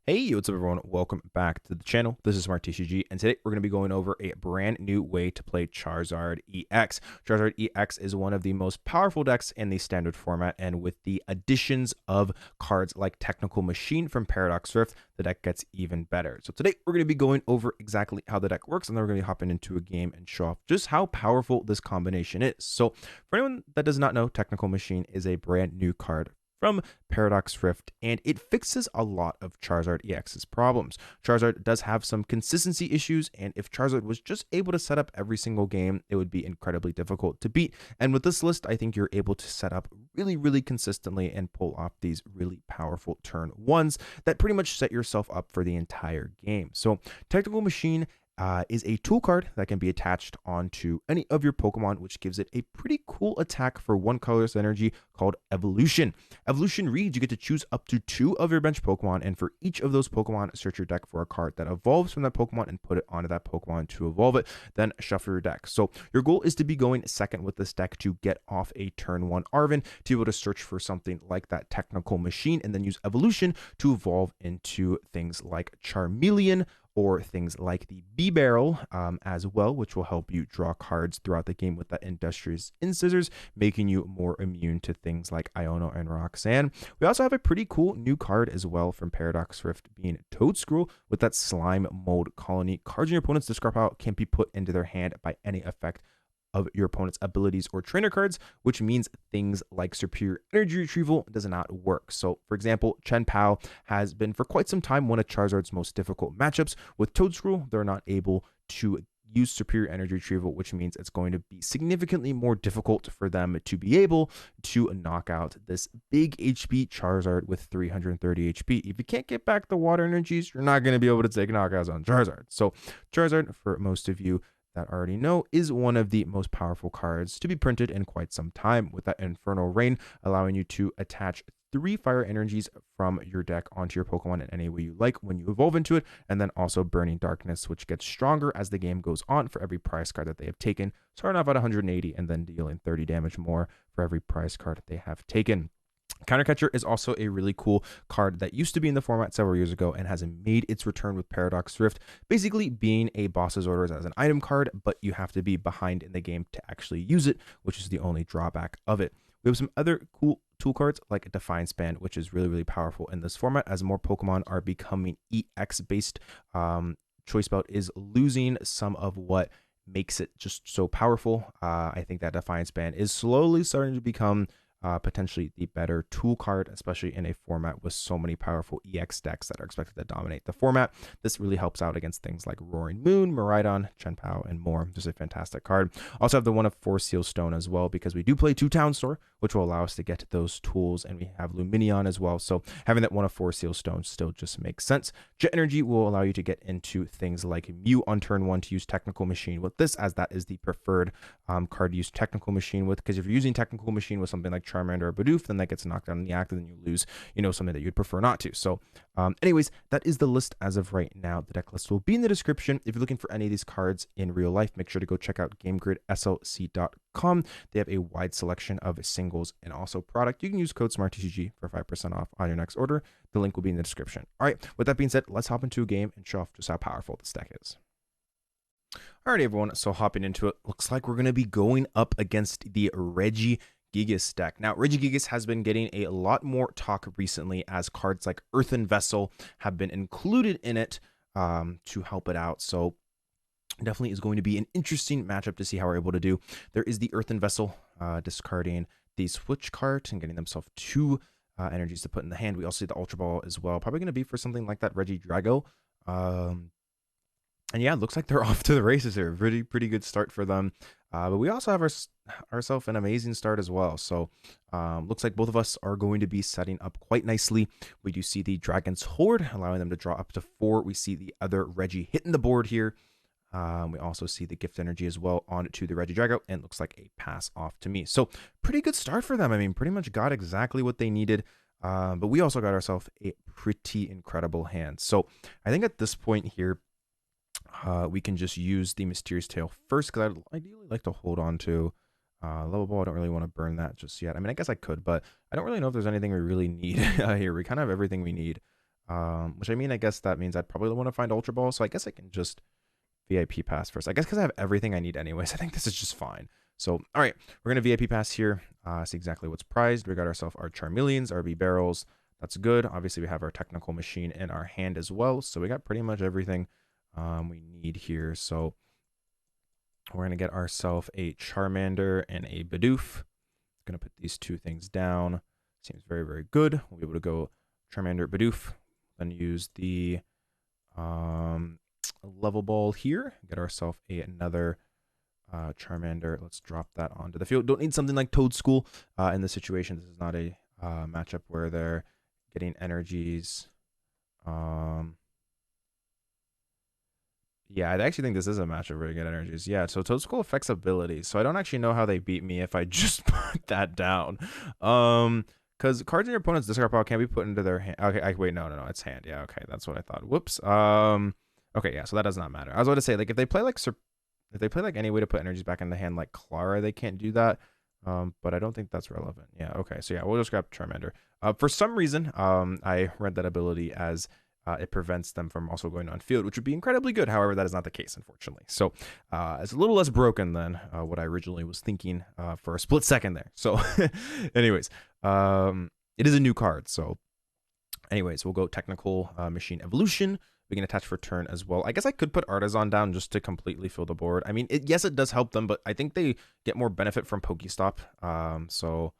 Hey, what's up everyone? Welcome back to the channel. This is Smart TCG, and today we're going to be going over a brand new way to play Charizard EX. Charizard EX is one of the most powerful decks in the standard format, and with the additions of cards like Technical Machine from Paradox Rift, the deck gets even better. So today we're going to be going over exactly how the deck works, and then we're going to be hopping into a game and show off just how powerful this combination is. So for anyone that does not know, Technical Machine is a brand new card from Paradox Rift, and it fixes a lot of Charizard EX's problems. Charizard does have some consistency issues, and if Charizard was just able to set up every single game, it would be incredibly difficult to beat. And with this list, I think you're able to set up really consistently and pull off these really powerful turn ones that pretty much set yourself up for the entire game. So Technical Machine is a tool card that can be attached onto any of your Pokemon, which gives it a pretty cool attack for one colorless energy called Evolution. Evolution reads you get to choose up to 2 of your bench Pokemon, and for each of those Pokemon, search your deck for a card that evolves from that Pokemon and put it onto that Pokemon to evolve it, then shuffle your deck. So your goal is to be going second with this deck to get off a turn 1 Arven, to be able to search for something like that Technical Machine, and then use Evolution to evolve into things like Charmeleon, or things like the Bibarel as well, which will help you draw cards throughout the game with that Industrious Incisors, making you more immune to things like Iono and Roxanne. We also have a pretty cool new card as well from Paradox Rift, being Toedscruel, with that Slime Mold Colony. Cards in your opponent's discard pile can't be put into their hand by any effect of your opponent's abilities or trainer cards, which means things like superior energy retrieval does not work. So for example, PAL has been for quite some time one of Charizard's most difficult matchups. With Toedscruel, they're not able to use superior energy retrieval, which means it's going to be significantly more difficult for them to be able to knock out this big HP Charizard with 330 HP. If you can't get back the water energies, you're not going to be able to take knockouts on Charizard. So Charizard, for most of you that already know, is one of the most powerful cards to be printed in quite some time, with that Infernal Rain allowing you to attach 3 fire energies from your deck onto your Pokemon in any way you like when you evolve into it, and then also Burning Darkness, which gets stronger as the game goes on for every prize card that they have taken, starting off at 180 and then dealing 30 damage more for every prize card they have taken. Countercatcher is also a really cool card that used to be in the format several years ago and has made its return with Paradox Rift, basically being a boss's orders as an item card, but you have to be behind in the game to actually use it, which is the only drawback of it. We have some other cool tool cards like Defiance Band, which is really powerful in this format as more Pokemon are becoming EX based. Choice Belt is losing some of what makes it just so powerful. I think that Defiance Band is slowly starting to become potentially the better tool card, especially in a format with so many powerful EX decks that are expected to dominate the format. This really helps out against things like Roaring Moon, Miraidon, Chien-Pao, and more. Just a fantastic card. Also have the 1 of 4 Seal Stone as well, because we do play 2 Town Store, which will allow us to get those tools, and we have Lumineon as well. So having that 1 of 4 Seal Stones still just makes sense. Jet Energy will allow you to get into things like Mew on turn 1 to use Technical Machine with this, as that is the preferred card to use Technical Machine with, because if you're using Technical Machine with something like Charmander or Bidoof, then that gets knocked down in the act, and then you lose, something that you'd prefer not to. So anyways, that is the list as of right now. The deck list will be in the description. If you're looking for any of these cards in real life, make sure to go check out GameGridSLC.com. They have a wide selection of singles and also product. You can use code SMARTTCG for 5% off on your next order. The link will be in the description. All right, with that being said, let's hop into a game and show off just how powerful this deck is. Alright everyone, so hopping into it, looks like we're going to be going up against the Regigigas deck. Now, Regigigas has been getting a lot more talk recently, as cards like Earthen Vessel have been included in it to help it out. So definitely is going to be an interesting matchup to see how we're able to do. There is the Earthen Vessel, discarding the Switch card and getting themselves 2 energies to put in the hand. We also see the Ultra Ball as well, probably going to be for something like that Regidrago. And yeah, it looks like they're off to the races here. Pretty good start for them. But we also have ourselves an amazing start as well. So looks like both of us are going to be setting up quite nicely. We do see the Dragon's Horde, allowing them to draw up to 4. We see the other Reggie hitting the board here. We also see the Gift Energy as well onto the Regidrago, and looks like a pass off to me. So pretty good start for them. I mean, pretty much got exactly what they needed. But we also got ourselves a pretty incredible hand. So I think at this point here, we can just use the Mysterious Tail first, because I'd ideally like to hold on to Level Ball. I don't really want to burn that just yet. I mean, I guess I could, but I don't really know if there's anything we really need here. We kind of have everything we need. Which I mean, I guess that means I'd probably want to find Ultra Ball. So I guess I can just VIP pass first. I guess because I have everything I need anyways. I think this is just fine. So, all right, we're going to VIP pass here. See exactly what's prized. We got ourselves our Charmeleons, our Bibarels. That's good. Obviously, we have our technical machine in our hand as well. So we got pretty much everything we need here. So we're going to get ourselves a Charmander and a Bidoof. Going to put these two things down. Seems very, very good. We'll be able to go Charmander, Bidoof, then use the Level Ball here. Get ourselves another Charmander. Let's drop that onto the field. Don't need something like Toedscool in this situation. This is not a matchup where they're getting energies. Yeah, I actually think this is a matchup where you get energies. Yeah, so Toedscool affects abilities. So I don't actually know how they beat me if I just put that down. Because cards in your opponent's discard pile can't be put into their hand. Okay, wait, no, it's hand. Yeah, okay, that's what I thought. Whoops. Okay, yeah, so that does not matter. I was about to say, like, if they play like any way to put energies back in the hand, like Clara, they can't do that. But I don't think that's relevant. Yeah, okay, so yeah, we'll just grab Charmander. For some reason, I read that ability as it prevents them from also going on field, which would be incredibly good. However, that is not the case, unfortunately. So it's a little less broken than what I originally was thinking for a split second there. So anyways, it is a new card. So anyways, we'll go technical machine evolution. We can attach for turn as well. I guess I could put Artazon down just to completely fill the board. I mean, yes, it does help them, but I think they get more benefit from Pokestop. So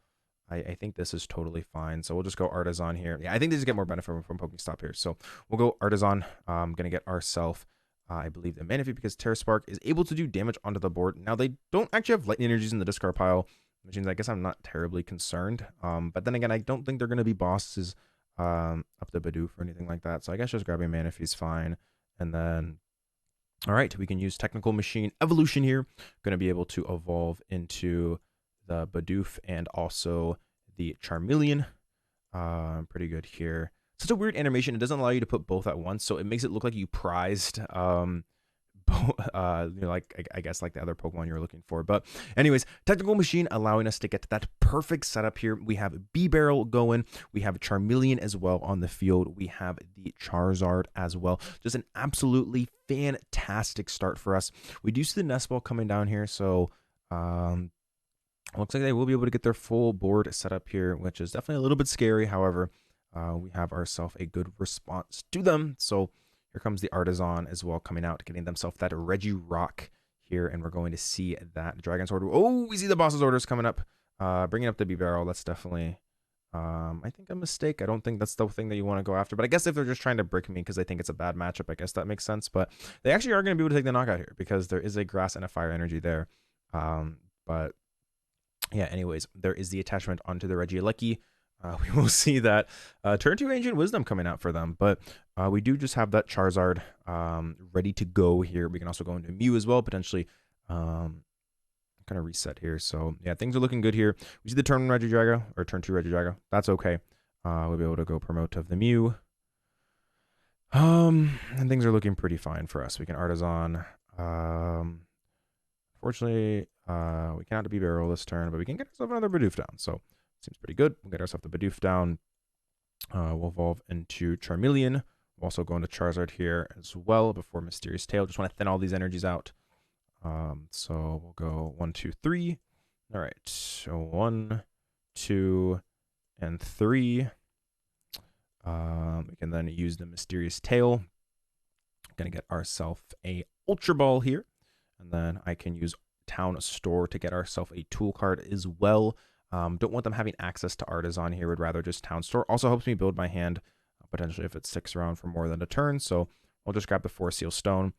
I think this is totally fine. So we'll just go Artazon here. Yeah, I think they just get more benefit from Pokestop here. So we'll go Artazon. I'm going to get ourselves, I believe, the Manaphy because Terra Spark is able to do damage onto the board. Now, they don't actually have lightning energies in the discard pile, which means I guess I'm not terribly concerned. But then again, I don't think they're going to be bosses up the Bidoof or anything like that. So I guess just grabbing Manaphy is fine. And then, all right, we can use Technical Machine Evolution here. Going to be able to evolve into the Bidoof and also the Charmeleon. Pretty good here. Such a weird animation. It doesn't allow you to put both at once, so it makes it look like you prized like I guess like the other Pokemon you're looking for. But anyways, Technical Machine allowing us to get to that perfect setup here. We have Bibarel going. We have Charmeleon as well on the field. We have the Charizard as well. Just an absolutely fantastic start for us. We do see the Nest Ball coming down here, so looks like they will be able to get their full board set up here, which is definitely a little bit scary. However, we have ourselves a good response to them. So here comes the Artazon as well coming out, getting themselves that Regirock here. And we're going to see that Dragon's Order. Oh, we see the boss's orders coming up. Bringing up the Bibarel. That's definitely, I think, a mistake. I don't think that's the thing that you want to go after. But I guess if they're just trying to brick me because they think it's a bad matchup, I guess that makes sense. But they actually are going to be able to take the knockout here because there is a grass and a fire energy there. But yeah, anyways, there is the attachment onto the Regieleki. We will see that turn 2 Ancient Wisdom coming out for them. But we do just have that Charizard ready to go here. We can also go into Mew as well, potentially kind of reset here. So yeah, things are looking good here. We see the turn 1 Regidrago, or turn 2 Regidrago. That's okay. We'll be able to go promote of the Mew. And things are looking pretty fine for us. We can Artazon. Fortunately, we cannot Bibarel this turn, but we can get ourselves another Bidoof down. So seems pretty good. We'll get ourselves the Bidoof down. We'll evolve into Charmeleon. We'll also go into Charizard here as well before Mysterious Tail. Just want to thin all these energies out. So we'll go 1, 2, 3. All right. So 1, 2, and 3. We can then use the Mysterious Tail. Gonna get ourselves a Ultra Ball here. And then I can use Town Store to get ourselves a tool card as well. Don't want them having access to Artazon here. Would rather just Town Store. Also helps me build my hand, potentially if it sticks around for more than a turn. So I'll just grab the 4 Seal Stone,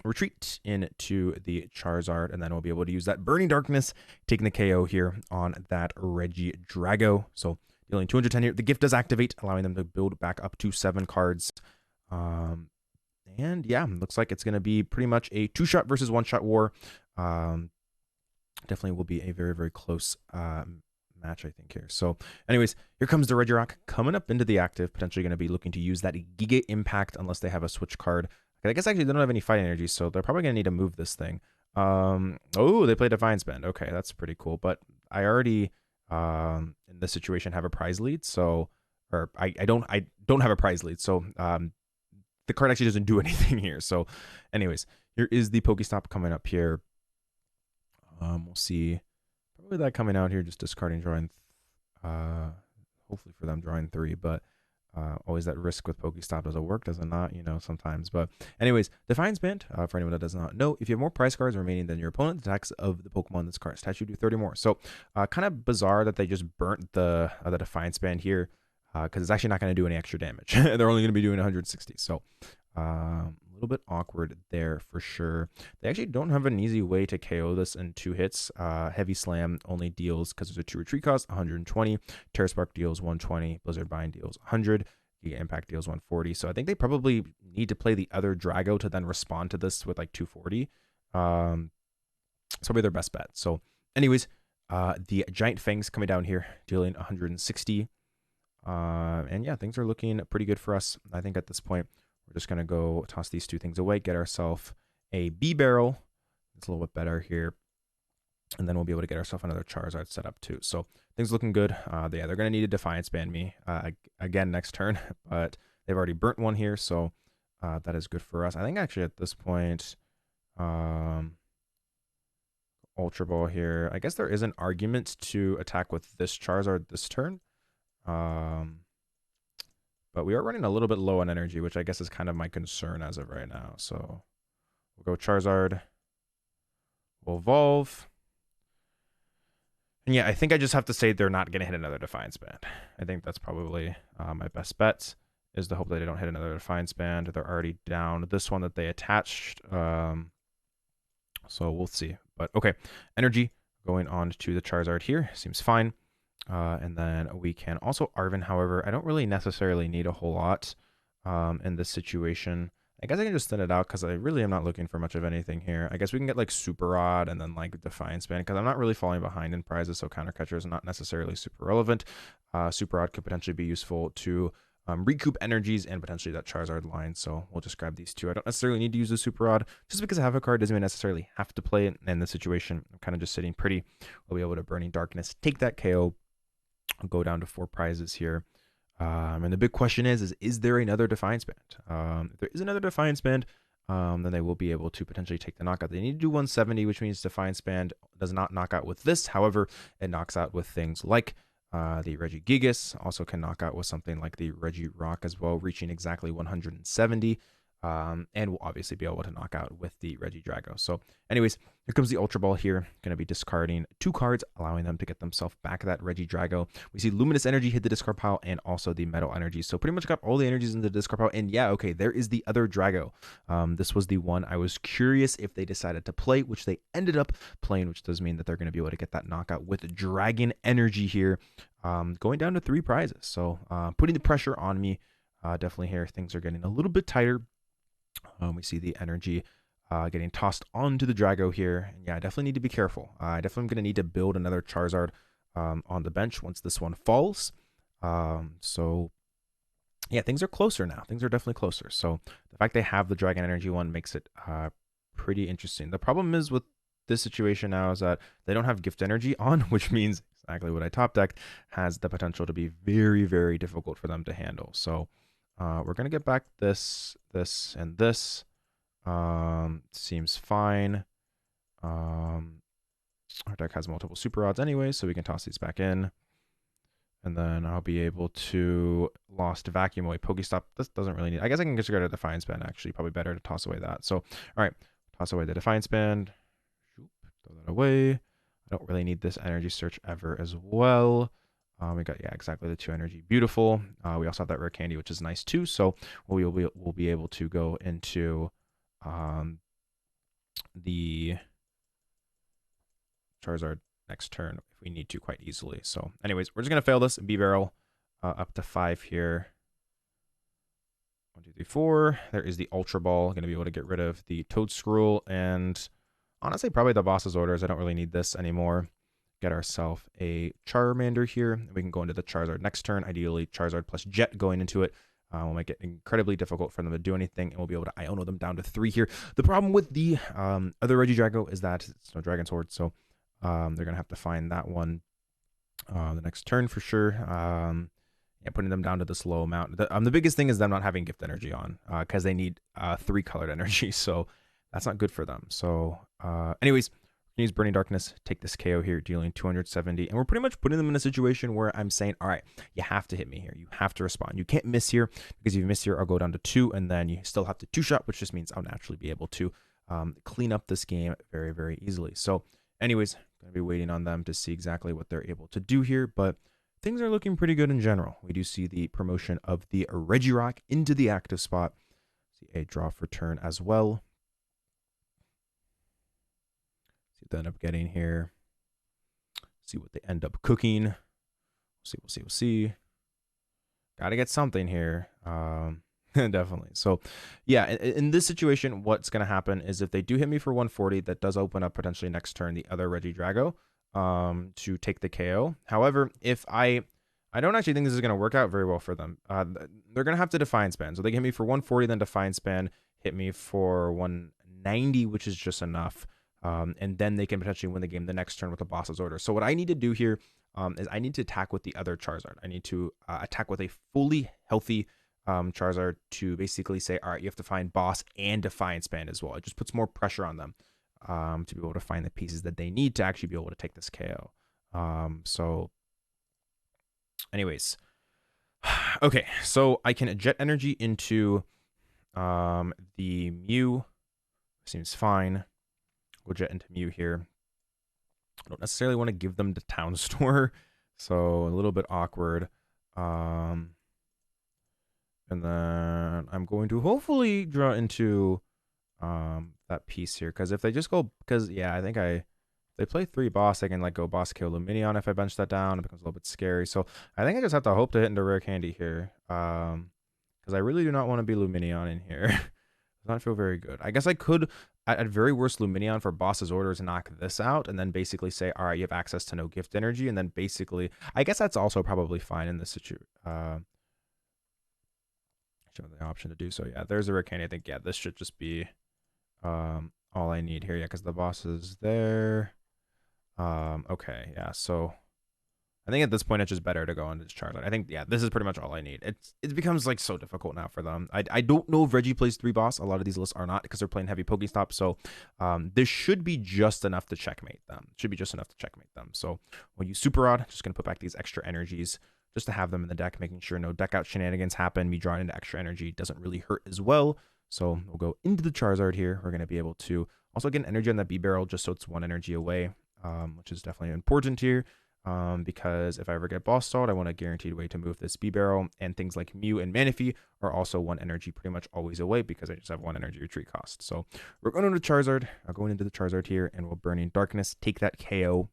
retreat into the Charizard, and then we'll be able to use that Burning Darkness, taking the KO here on that Regidrago. So dealing 210 here. The gift does activate, allowing them to build back up to 7 cards. And yeah, looks like it's going to be pretty much a 2-shot versus 1-shot war. Definitely will be a very, very close match, I think, here. So anyways, here comes the Regirock coming up into the active, potentially going to be looking to use that Giga Impact unless they have a switch card. I guess actually they don't have any fight energy, so they're probably going to need to move this thing. Oh, they play Defiance Band. Okay, that's pretty cool. But I already, in this situation, have a prize lead, so or I don't have a prize lead, so the card actually doesn't do anything here. So anyways, here is the Pokestop coming up here. We'll see probably that coming out here, just discarding, drawing, hopefully for them drawing 3, but always that risk with Pokestop. Does it work? Does it not? You know, sometimes. But anyways, Defiance Band, for anyone that does not know, if you have more prize cards remaining than your opponent, the attacks of the Pokemon this card statue do 30 more. So kind of bizarre that they just burnt the Defiance Band here, because it's actually not going to do any extra damage. They're only going to be doing 160. So a little bit awkward there for sure. They actually don't have an easy way to KO this in 2 hits. Heavy Slam only deals, because there's a 2 retreat cost, 120. Terra Spark deals 120. Blizzard Bind deals 100. Giga Impact deals 140. So I think they probably need to play the other Drago to then respond to this with like 240. It's probably their best bet. So anyways, the Giant Fangs coming down here, dealing 160. And yeah, things are looking pretty good for us. I think at this point, we're just going to go toss these 2 things away, get ourselves a Bibarel. It's a little bit better here. And then we'll be able to get ourselves another Charizard set up too. So things looking good. Yeah, they're going to need to Defiance Band me again next turn, but they've already burnt one here. So that is good for us. I think actually at this point, Ultra Ball here. I guess there is an argument to attack with this Charizard this turn. But we are running a little bit low on energy, which I guess is kind of my concern as of right now. So we'll go Charizard. We'll evolve. And yeah, I think I just have to say they're not going to hit another Defiance Band. I think that's probably my best bet, is to hope that they don't hit another Defiance Band. They're already down this one that they attached. So we'll see. But okay, energy going on to the Charizard here. Seems fine. And then we can also Arven. However, I don't really necessarily need a whole lot in this situation. I guess I can just thin it out because I really am not looking for much of anything here. I guess we can get like Super Rod and then like Defiance Band, because I'm not really falling behind in prizes, so Counter Catcher is not necessarily super relevant. Super Rod could potentially be useful to recoup energies and potentially that Charizard line, so we'll just grab these 2. I don't necessarily need to use the Super Rod. Just because I have a card doesn't mean necessarily have to play it in this situation. I'm kind of just sitting pretty. We'll be able to Burning Darkness, take that KO. I'll go down to 4 prizes here. And the big question is there another Defiance Band? If there is another Defiance Band, then they will be able to potentially take the knockout. They need to do 170, which means Defiance Band does not knock out with this. However, it knocks out with things like the Regigigas, also can knock out with something like the Regirock as well, reaching exactly 170. And we'll obviously be able to knock out with the Regidrago. So anyways, here comes the Ultra Ball here. Going to be discarding 2 cards, allowing them to get themselves back that Regidrago. We see Luminous Energy hit the discard pile and also the Metal Energy. So pretty much got all the energies in the discard pile. And yeah, okay, there is the other Drago. This was the one I was curious if they decided to play, which they ended up playing, which does mean that they're going to be able to get that knockout with Dragon Energy here, going down to 3 prizes. So putting the pressure on me. Definitely here, things are getting a little bit tighter. We see the energy getting tossed onto the Drago here. And yeah, I definitely need to be careful. I definitely am going to need to build another Charizard on the bench once this one falls. So yeah, things are closer now. Things are definitely closer. So the fact they have the Dragon Energy one makes it pretty interesting. The problem is with this situation now is that they don't have Gift Energy on, which means exactly what I top decked has the potential to be very, very difficult for them to handle. So we're going to get back this, and this. Seems fine. Our deck has multiple Super Rods anyway, so we can toss these back in. And then I'll be able to Lost Vacuum away Pokestop. This doesn't really need... I guess I can just go to Defiance Band, actually. Probably better to toss away that. So, all right. Toss away the Defiance Band. Throw that away. I don't really need this Energy Search ever as well. We got, yeah, exactly the 2 energy. Beautiful. We also have that Rare Candy, which is nice too. So we'll be able to go into the Charizard next turn if we need to quite easily. So anyways, we're just going to fail this. Bibarel up to 5 here. 1, 2, 3, 4. There is the Ultra Ball. Going to be able to get rid of the Toedscruel. And honestly, probably the boss's orders. I don't really need this anymore. Get ourselves a Charmander here. We can go into the Charizard next turn. Ideally, Charizard plus Jet going into it. Will make it incredibly difficult for them to do anything, and we'll be able to Iono them down to 3 here. The problem with the other Regidrago is that it's no Dragon Sword, so they're going to have to find that one the next turn for sure. yeah, putting them down to this low amount. The biggest thing is them not having gift energy on, because they need 3 colored energy, so that's not good for them. So anyways, use Burning Darkness, take this KO here, dealing 270, and we're pretty much putting them in a situation where I'm saying, all right, you have to hit me here, you have to respond, you can't miss here, because if you miss here, I'll go down to 2, and then you still have to 2-shot, which just means I'll naturally be able to clean up this game very, very easily. So anyways, gonna be waiting on them to see exactly what they're able to do here, but things are looking pretty good in general. We do see the promotion of the Regirock into the active spot, see a draw for turn as well. See what they end up getting here. See what they end up cooking. We'll see. Got to get something here. Definitely. So, yeah, in this situation, what's going to happen is if they do hit me for 140, that does open up potentially next turn the other Regidrago to take the KO. However, if I don't actually think this is going to work out very well for them. They're going to have to Defiance Band. So they hit me for 140, then Defiance Band hit me for 190, which is just enough. And then they can potentially win the game the next turn with a boss's order. So what I need to do here is I need to attack with the other Charizard. I need to attack with a fully healthy Charizard to basically say, all right, you have to find boss and Defiance Band as well. It just puts more pressure on them to be able to find the pieces that they need to actually be able to take this KO. So anyways, okay, so I can jet energy into the Mew. Seems fine. We'll jet into Mew here. I don't necessarily want to give them the Town Store, so a little bit awkward. And then I'm going to hopefully draw into that piece here, because if they just go, because yeah, I think if they play 3 boss, they can like go boss kill Lumineon. If I bench that down, it becomes a little bit scary. So I think I just have to hope to hit into Rare Candy here, because I really do not want to be Lumineon in here. Does not feel very good. I guess I could, at very worst, Lumineon for boss's orders, knock this out, and then basically say, all right, you have access to no gift energy, and then basically, I guess that's also probably fine in this situation. Show the option to do so. Yeah, there's a Rare Candy. I think, yeah, this should just be all I need here. Yeah, because the boss is there. Okay, yeah, so I think at this point it's just better to go into this Charizard. I think, yeah, this is pretty much all I need. It becomes like so difficult now for them. I don't know if Reggie plays 3 boss. A lot of these lists are not, because they're playing heavy Pokestop. So this should be just enough to checkmate them. So when you Super Rod, just gonna put back these extra energies just to have them in the deck, making sure no deck out shenanigans happen. Me drawing into extra energy doesn't really hurt as well. So we'll go into the Charizard here. We're gonna be able to also get an energy on that Bibarel, just so it's 1 energy away, which is definitely important here. Because if I ever get boss stalled, I want a guaranteed way to move this Bibarel, and things like Mew and Manaphy are also 1 energy pretty much always away, because I just have 1 energy retreat cost. So we're going into Charizard, going into the Charizard here, and we'll Burning Darkness, take that KO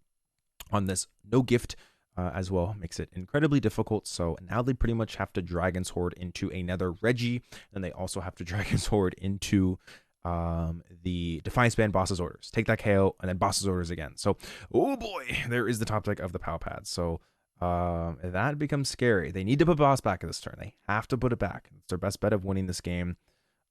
on this no gift as well. Makes it incredibly difficult. So now they pretty much have to Dragon's Horde into another Reggie, and they also have to Dragon's Horde into the Defiance Band boss's orders, take that KO, and then boss's orders again. So, oh boy, there is the top deck of the PAL pad. So that becomes scary. They need to put boss back in this turn. They have to put it back. It's their best bet of winning this game.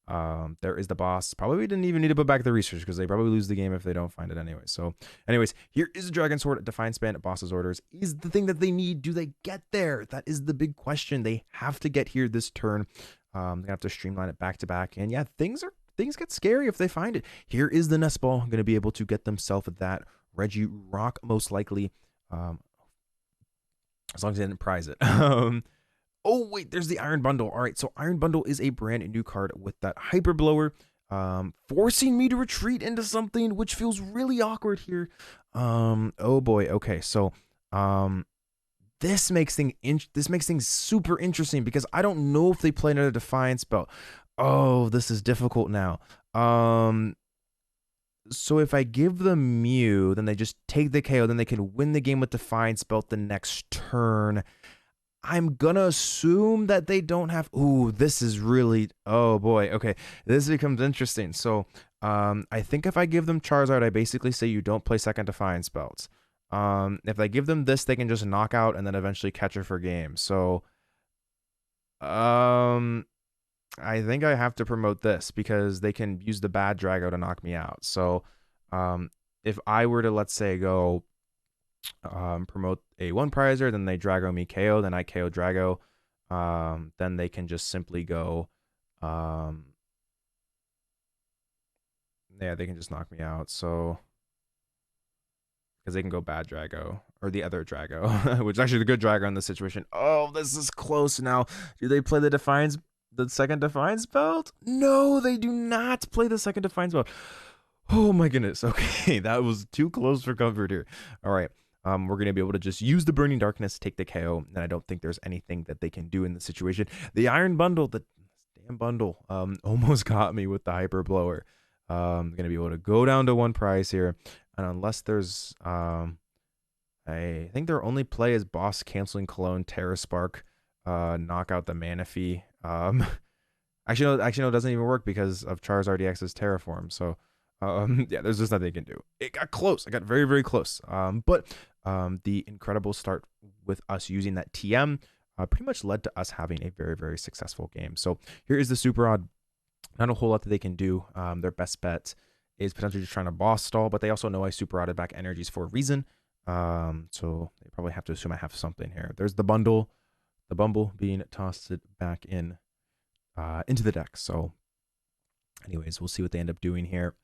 There is the boss. Probably didn't even need to put back the research, because they probably lose the game if they don't find it anyway. So anyways, here is the Dragon Sword. Defiance Band boss's orders is the thing that they need. Do they get there? That is the big question. They have to get here this turn. They have to streamline it back to back, and yeah, things get scary if they find it. Here is the Nest Ball, going to be able to get themselves that Regirock most likely, as long as they didn't prize it. Oh wait, there's the Iron Bundle. All right, so Iron Bundle is a brand new card with that Hyper Blower, forcing me to retreat into something, which feels really awkward here. Oh boy. Okay, so this makes things super interesting, because I don't know if they play another Defiance spell. Oh, this is difficult now. So if I give them Mew, then they just take the KO, then they can win the game with Defiance Belt the next turn. I'm gonna assume that they don't have. Ooh, this is really. Oh boy. Okay, this becomes interesting. So, I think if I give them Charizard, I basically say you don't play second Defiance Belts. If I give them this, they can just knock out and then eventually catch it for game. So, I think I have to promote this, because they can use the bad Drago to knock me out. So, if I were to, let's say, go promote a 1 prizer, then they Drago me KO, then I KO Drago. then they can just simply go, yeah, they can just knock me out. So, because they can go bad Drago or the other Drago, which is actually the good Drago in this situation. Oh, this is close now. Do they play the second Defiance belt? No, they do not play the second Defiance belt. Oh my goodness. Okay, that was too close for comfort here. All right. We're going to be able to just use the Burning Darkness to take the KO, and I don't think there's anything that they can do in the situation. The Iron Bundle, the damn bundle, almost got me with the Hyper Blower. Going to be able to go down to 1 prize here, and unless there's, I think their only play is Boss Canceling Cologne, Terra Spark, knock out the Manaphy. Actually, no, it doesn't even work because of Charizard EX's Terraform, so... yeah, there's just nothing they can do. It got close. I got very, very close. But the incredible start with us using that TM pretty much led to us having a very, very successful game. So here is the Super Odd. Not a whole lot that they can do. Their best bet is potentially just trying to boss stall, but they also know I Super Odded back energies for a reason. So they probably have to assume I have something here. There's the bundle, the Bumble being tossed back in into the deck. So anyways, we'll see what they end up doing here.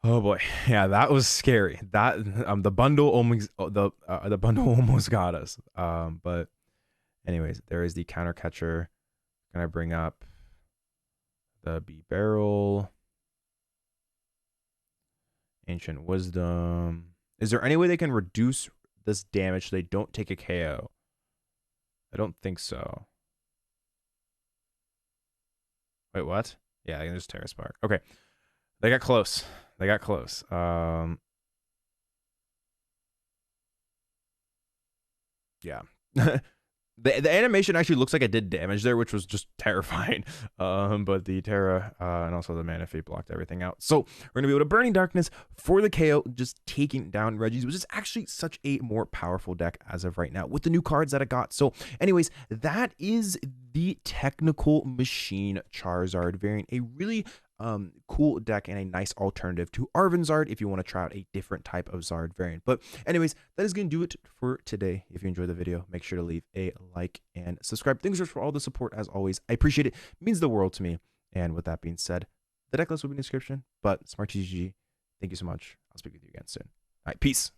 Oh boy, yeah, that was scary. That the bundle almost got us. But anyways, there is the counter catcher. Gonna bring up the Bibarel, Ancient Wisdom. Is there any way they can reduce this damage so they don't take a KO? I don't think so. Wait, what? Yeah, I can just Terra Spark. Okay, they got close. They got close. Yeah. The animation actually looks like it did damage there, which was just terrifying. But the Terra and also the Manaphy blocked everything out. So we're gonna be able to Burning Darkness for the KO, just taking down Reggie's, which is actually such a more powerful deck as of right now with the new cards that it got. So anyways, that is the Technical Machine Charizard variant, a really cool deck and a nice alternative to Arven Zard if you want to try out a different type of Zard variant. But anyways, that is going to do it for today. If you enjoyed the video, make sure to leave a like and subscribe. Thanks for all the support as always. I appreciate it. It means the world to me. And with that being said, the deck list will be in the description. But SmartTCG, thank you so much. I'll speak with you again soon. All right, peace.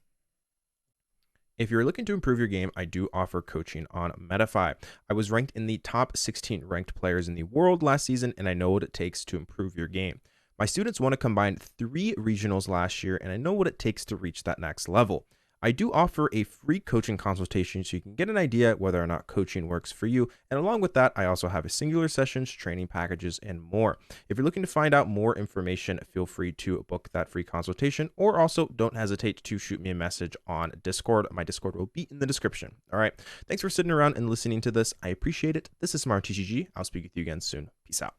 If you're looking to improve your game, I do offer coaching on Manaphy. I was ranked in the top 16 ranked players in the world last season, and I know what it takes to improve your game. My students won a combined 3 regionals last year, and I know what it takes to reach that next level. I do offer a free coaching consultation so you can get an idea whether or not coaching works for you. And along with that, I also have a singular sessions, training packages, and more. If you're looking to find out more information, feel free to book that free consultation, or also don't hesitate to shoot me a message on Discord. My Discord will be in the description. All right. Thanks for sitting around and listening to this. I appreciate it. This is SmartTCG. I'll speak with you again soon. Peace out.